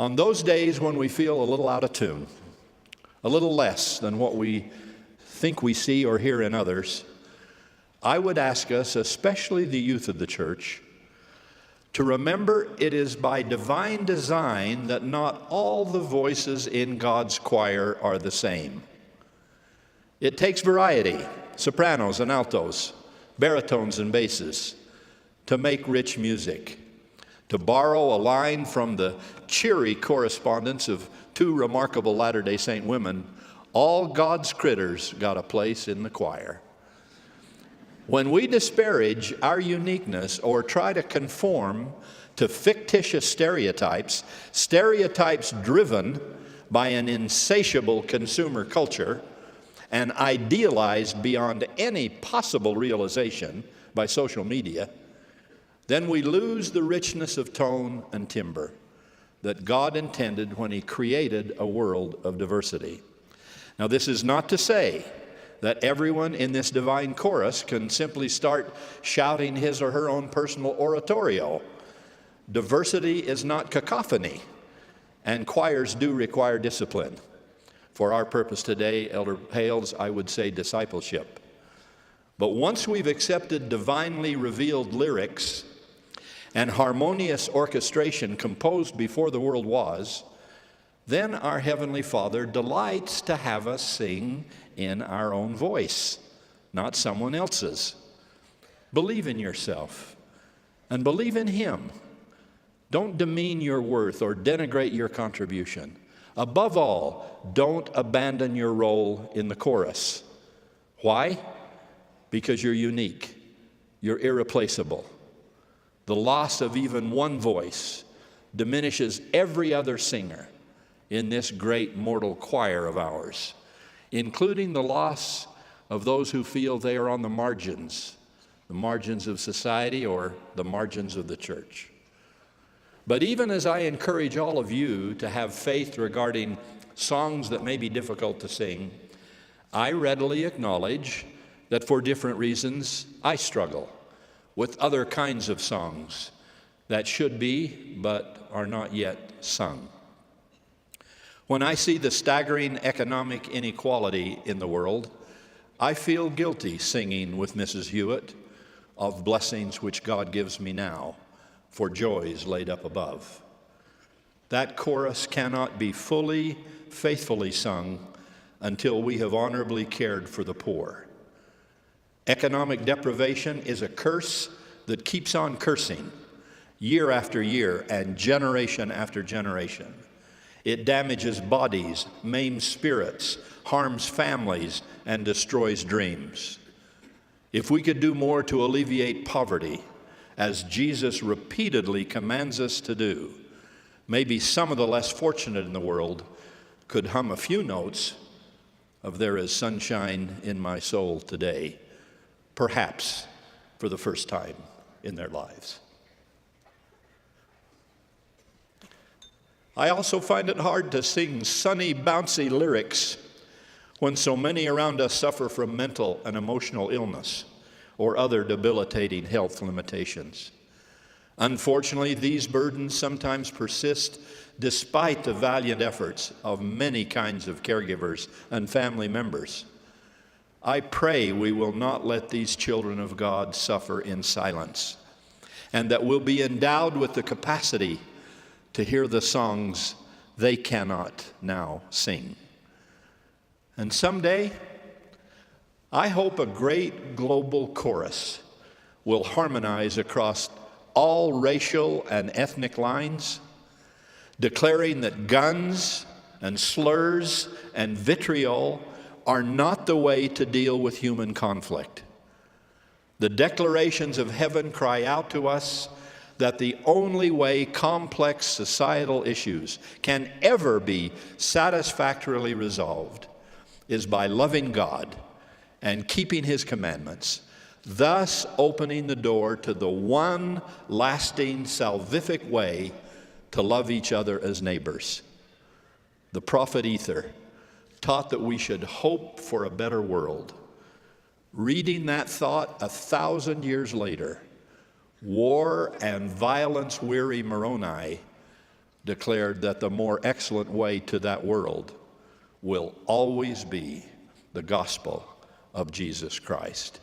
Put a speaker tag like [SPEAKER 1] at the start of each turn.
[SPEAKER 1] On those days when we feel a little out of tune, a little less than what we think we see or hear in others, I would ask us, especially the youth of the church, to remember it is by divine design that not all the voices in God's choir are the same. It takes variety, sopranos and altos, baritones and basses, to make rich music. To borrow a line from the cheery correspondence of two remarkable Latter-day Saint women, all God's critters got a place in the choir. When we disparage our uniqueness or try to conform to fictitious stereotypes driven by an insatiable consumer culture and idealized beyond any possible realization by social media, then we lose the richness of tone and timbre that God intended when He created a world of diversity. Now, this is not to say that everyone in this divine chorus can simply start shouting his or her own personal oratorio. Diversity is not cacophony, and choirs do require discipline. For our purpose today, Elder Hales, I would say discipleship. But once we've accepted divinely revealed lyrics and harmonious orchestration composed before the world was, then our Heavenly Father delights to have us sing in our own voice, not someone else's. Believe in yourself and believe in Him. Don't demean your worth or denigrate your contribution. Above all, don't abandon your role in the chorus. Why? Because you're unique. You're irreplaceable. The loss of even one voice diminishes every other singer in this great mortal choir of ours, including the loss of those who feel they are on the margins of society or the margins of the church. But even as I encourage all of you to have faith regarding songs that may be difficult to sing, I readily acknowledge that for different reasons I struggle with other kinds of songs that should be but are not yet sung. When I see the staggering economic inequality in the world, I feel guilty singing with Mrs. Hewitt of blessings which God gives me now for joys laid up above. That chorus cannot be fully, faithfully sung until we have honorably cared for the poor. Economic deprivation is a curse that keeps on cursing year after year and generation after generation. It damages bodies, maims spirits, harms families, and destroys dreams. If we could do more to alleviate poverty, as Jesus repeatedly commands us to do, maybe some of the less fortunate in the world could hum a few notes of "There is sunshine in my soul today," perhaps for the first time in their lives. I also find it hard to sing sunny, bouncy lyrics when so many around us suffer from mental and emotional illness or other debilitating health limitations. Unfortunately, these burdens sometimes persist despite the valiant efforts of many kinds of caregivers and family members. I pray we will not let these children of God suffer in silence, and that we'll be endowed with the capacity to hear the songs they cannot now sing. And someday, I hope a great global chorus will harmonize across all racial and ethnic lines, declaring that guns and slurs and vitriol are not the way to deal with human conflict. The declarations of heaven cry out to us that the only way complex societal issues can ever be satisfactorily resolved is by loving God and keeping His commandments, thus opening the door to the one lasting salvific way to love each other as neighbors. The prophet Ether taught that we should hope for a better world. Reading that thought 1,000 years later, war and violence-weary Moroni declared that the more excellent way to that world will always be the gospel of Jesus Christ.